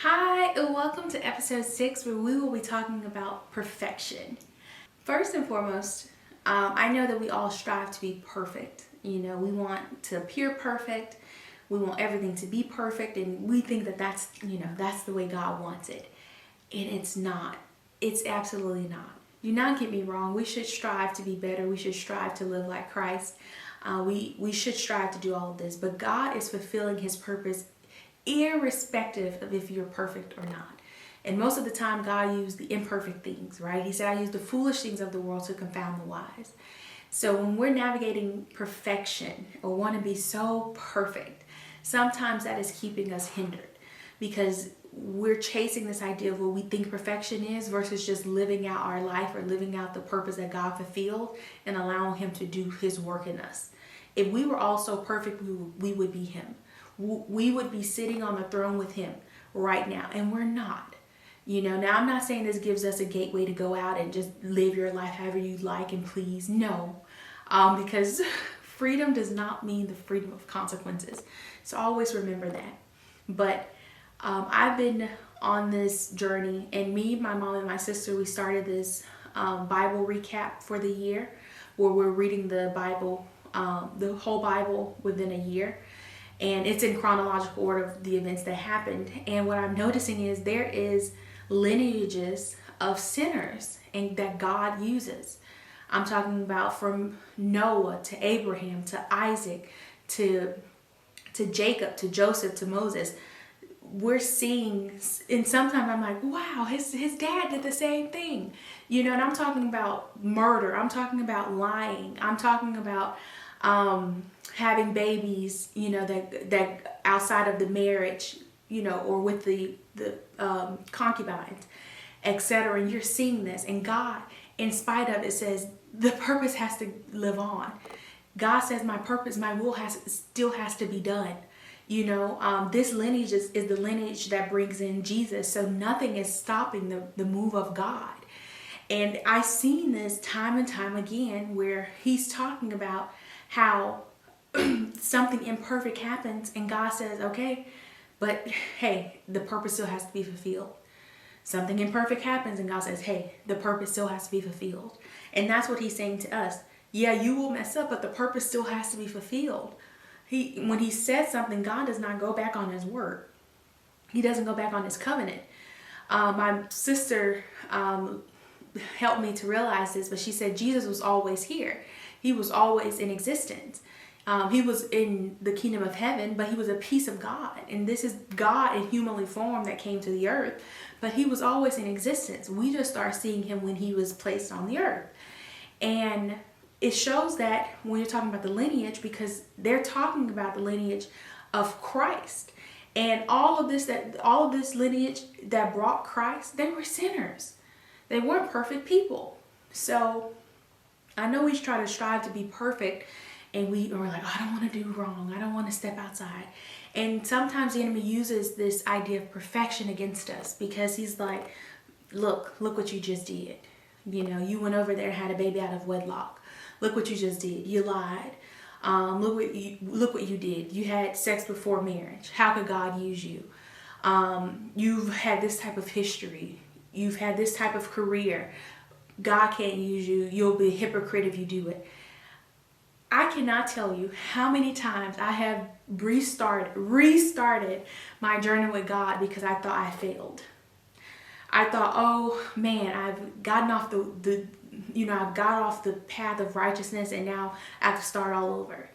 Hi, and welcome to episode 6, where we will be talking about perfection. First and foremost, I know that we all strive to be perfect. We want to appear perfect. We want everything to be perfect, and we think that that's the way God wants it. And it's not. It's absolutely not. Do not get me wrong. We should strive to be better. We should strive to live like Christ. We should strive to do all of this. But God is fulfilling His purpose irrespective of if you're perfect or not. And most of the time, God used the imperfect things, right? He said, I use the foolish things of the world to confound the wise. So when we're navigating perfection or want to be so perfect, sometimes that is keeping us hindered because we're chasing this idea of what we think perfection is versus just living out our life or living out the purpose that God fulfilled and allowing Him to do His work in us. If we were all so perfect, we would be Him. We would be sitting on the throne with Him right now, and we're not. Now I'm not saying this gives us a gateway to go out and just live your life however you like and please. No, because freedom does not mean the freedom of consequences. So always remember that. But I've been on this journey, and me, my mom, and my sister, we started this Bible recap for the year where we're reading the Bible, the whole Bible within a year. And it's in chronological order of the events that happened. And what I'm noticing is there is lineages of sinners and that God uses. I'm talking about from Noah to Abraham to Isaac to Jacob to Joseph to Moses. We're seeing, and sometimes I'm like, wow, his dad did the same thing. And I'm talking about murder. I'm talking about lying. I'm talking about having babies, that outside of the marriage, or with the concubines, etc. And you're seeing this, and God, in spite of it, says the purpose has to live on. God says my purpose, my will still has to be done. This lineage is the lineage that brings in Jesus. So nothing is stopping the move of God. And I've seen this time and time again where He's talking about how something imperfect happens and God says, okay, but hey, the purpose still has to be fulfilled. Something imperfect happens and God says, hey, the purpose still has to be fulfilled. And that's what He's saying to us. Yeah, you will mess up, but the purpose still has to be fulfilled. When He says something, God does not go back on His word. He doesn't go back on His covenant. My sister helped me to realize this, but she said Jesus was always here. He was always in existence. He was in the kingdom of heaven, but He was a piece of God. And this is God in humanly form that came to the earth. But He was always in existence. We just start seeing Him when He was placed on the earth. And it shows that when you're talking about the lineage, because they're talking about the lineage of Christ. And all of this lineage that brought Christ, they were sinners. They weren't perfect people. So I know we try to strive to be perfect, and we're like, oh, I don't want to do wrong. I don't want to step outside. And sometimes the enemy uses this idea of perfection against us because he's like, look what you just did. You went over there and had a baby out of wedlock. Look what you just did. You lied. Look what you did. You had sex before marriage. How could God use you? You've had this type of history. You've had this type of career. God can't use you. You'll be a hypocrite if you do it. I cannot tell you how many times I have restarted my journey with God because I thought I failed. I thought, oh man, I've gotten off I've got off the path of righteousness and now I have to start all over.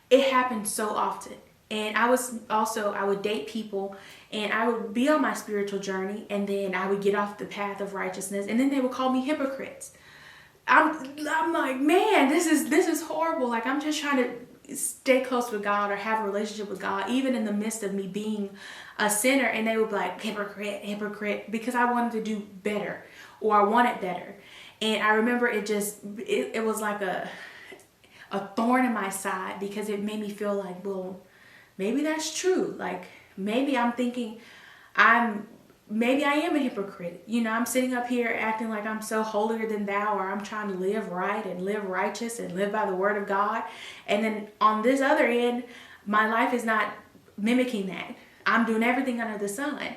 It happens so often. And I would date people and I would be on my spiritual journey and then I would get off the path of righteousness and then they would call me hypocrites. I'm like, man, this is horrible. Like, I'm just trying to stay close with God or have a relationship with God, even in the midst of me being a sinner. And they would be like, hypocrite, because I wanted to do better or I wanted better. And I remember it was like a thorn in my side because it made me feel like, well, maybe that's true. Like, maybe I'm thinking maybe I am a hypocrite. I'm sitting up here acting like I'm so holier than thou, or I'm trying to live right and live righteous and live by the word of God. And then on this other end, my life is not mimicking that. I'm doing everything under the sun.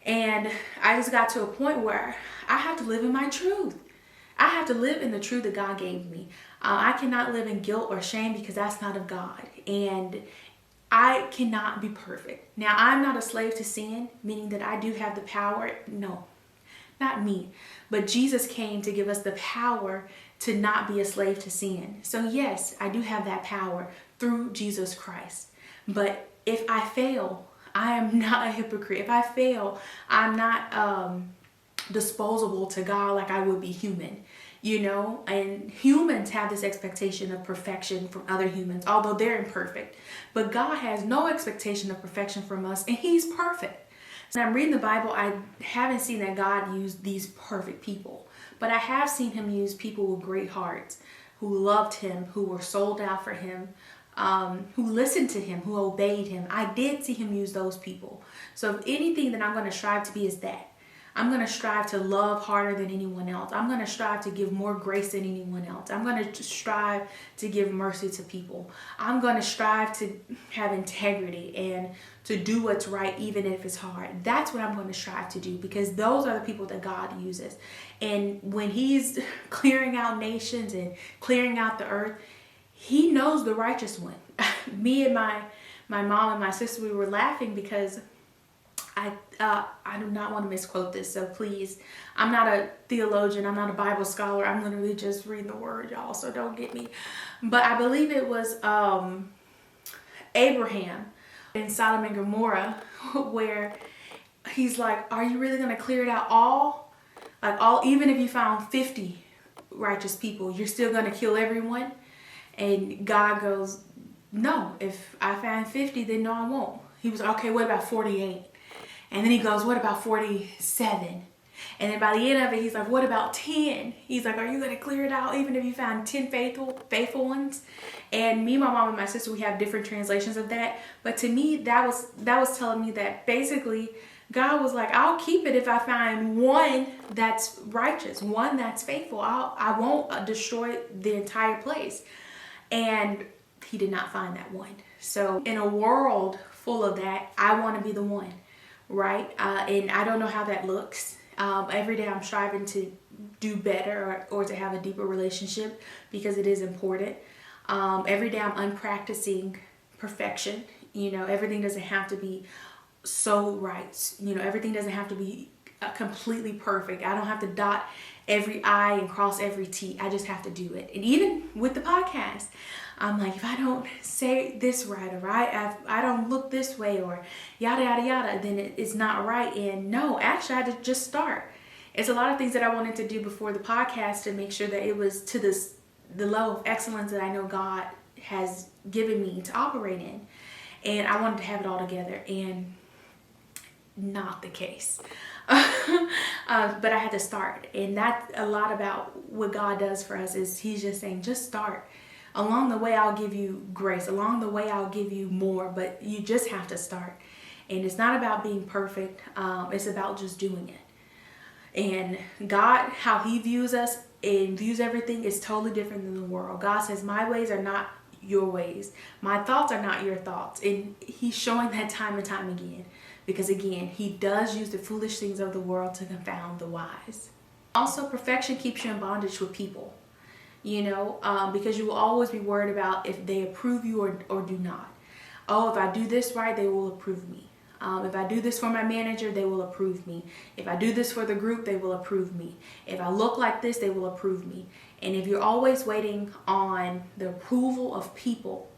And I just got to a point where I have to live in my truth. I have to live in the truth that God gave me. I cannot live in guilt or shame because that's not of God. And I cannot be perfect. Now, I'm not a slave to sin, meaning that I do have the power. No, not me. But Jesus came to give us the power to not be a slave to sin. So yes, I do have that power through Jesus Christ. But if I fail, I am not a hypocrite. If I fail, I'm not disposable to God like I would be human. You know, and humans have this expectation of perfection from other humans, although they're imperfect. But God has no expectation of perfection from us, and He's perfect. When I'm reading the Bible, I haven't seen that God used these perfect people, but I have seen Him use people with great hearts, who loved Him, who were sold out for Him, who listened to Him, who obeyed Him. I did see Him use those people. So if anything that I'm going to strive to be is that. I'm going to strive to love harder than anyone else. I'm going to strive to give more grace than anyone else. I'm going to strive to give mercy to people. I'm going to strive to have integrity and to do what's right even if it's hard. That's what I'm going to strive to do, because those are the people that God uses. And when He's clearing out nations and clearing out the earth, He knows the righteous one. Me and my mom and my sister, we were laughing because I do not want to misquote this, so please, I'm not a theologian, I'm not a Bible scholar, I'm literally just reading the word, y'all, so don't get me. But I believe it was Abraham in Sodom and Gomorrah, where he's like, are you really going to clear it out all? Like even if you found 50 righteous people, you're still going to kill everyone? And God goes, no, if I find 50, then no, I won't. He was like, okay, what about 48? And then he goes, what about 47? And then by the end of it, he's like, what about 10? He's like, are you going to clear it out even if you found 10 faithful ones? And me, my mom, and my sister, we have different translations of that. But to me, that was telling me that basically God was like, I'll keep it if I find one that's righteous, one that's faithful. I won't destroy the entire place. And He did not find that one. So in a world full of that, I want to be the one. Right? And I don't know how that looks. Every day I'm striving to do better or to have a deeper relationship, because it is important. Every day I'm unpracticing perfection. You know, everything doesn't have to be so right. You know, everything doesn't have to be completely perfect. I don't have to dot every I and cross every T. I just have to do it. And even with the podcast, I'm like, if I don't say this right, or I don't look this way, or yada, yada, yada, then it's not right. And no, actually, I had to just start. It's a lot of things that I wanted to do before the podcast to make sure that it was to the level of excellence that I know God has given me to operate in. And I wanted to have it all together, and not the case. But I had to start. And that's a lot about what God does for us, is He's just saying, just start. Along the way, I'll give you grace. Along the way, I'll give you more, but you just have to start. And it's not about being perfect. It's about just doing it. And God, how He views us and views everything is totally different than the world. God says, my ways are not your ways. My thoughts are not your thoughts. And He's showing that time and time again. Because again, He does use the foolish things of the world to confound the wise. Also, perfection keeps you in bondage with people. You know, because you will always be worried about if they approve you or do not. Oh, if I do this right, they will approve me. If I do this for my manager, they will approve me. If I do this for the group, they will approve me. If I look like this, they will approve me. And if you're always waiting on the approval of people,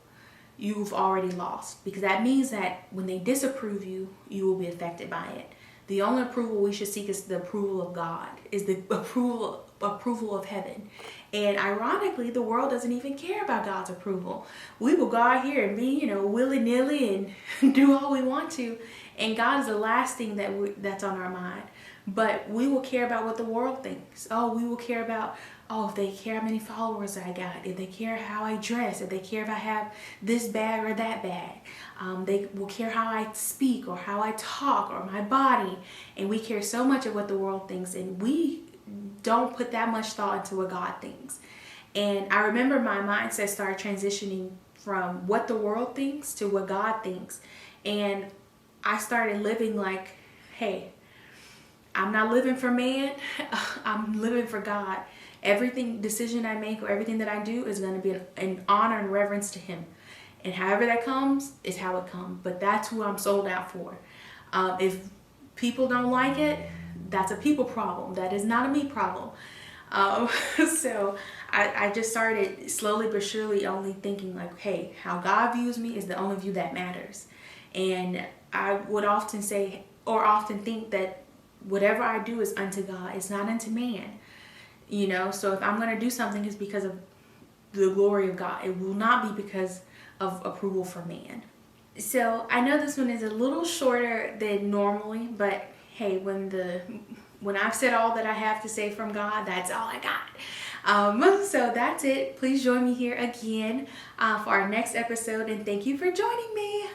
you've already lost. Because that means that when they disapprove you, you will be affected by it. The only approval we should seek is the approval of God, is the approval of heaven. And ironically, the world doesn't even care about God's approval. We will go out here and be, willy-nilly and do all we want to. And God is the last thing that's on our mind. But we will care about what the world thinks. Oh, we will care about, if they care how many followers I got, if they care how I dress, if they care if I have this bag or that bag. They will care how I speak or how I talk or my body. And we care so much of what the world thinks. And we don't put that much thought into what God thinks. And I remember my mindset started transitioning from what the world thinks to what God thinks. And I started living like, hey, I'm not living for man. I'm living for God. Everything decision I make or everything that I do is going to be an honor and reverence to him. And however that comes is how it comes. But that's who I'm sold out for. If people don't like it, that's a people problem. That is not a me problem. So I just started slowly but surely only thinking like, hey, how God views me is the only view that matters. And I would often say or often think that whatever I do is unto God. It's not unto man. So if I'm going to do something, it's because of the glory of God. It will not be because of approval from man. So I know this one is a little shorter than normally, but hey, when I've said all that I have to say from God, that's all I got. So that's it. Please join me here again for our next episode, and thank you for joining me.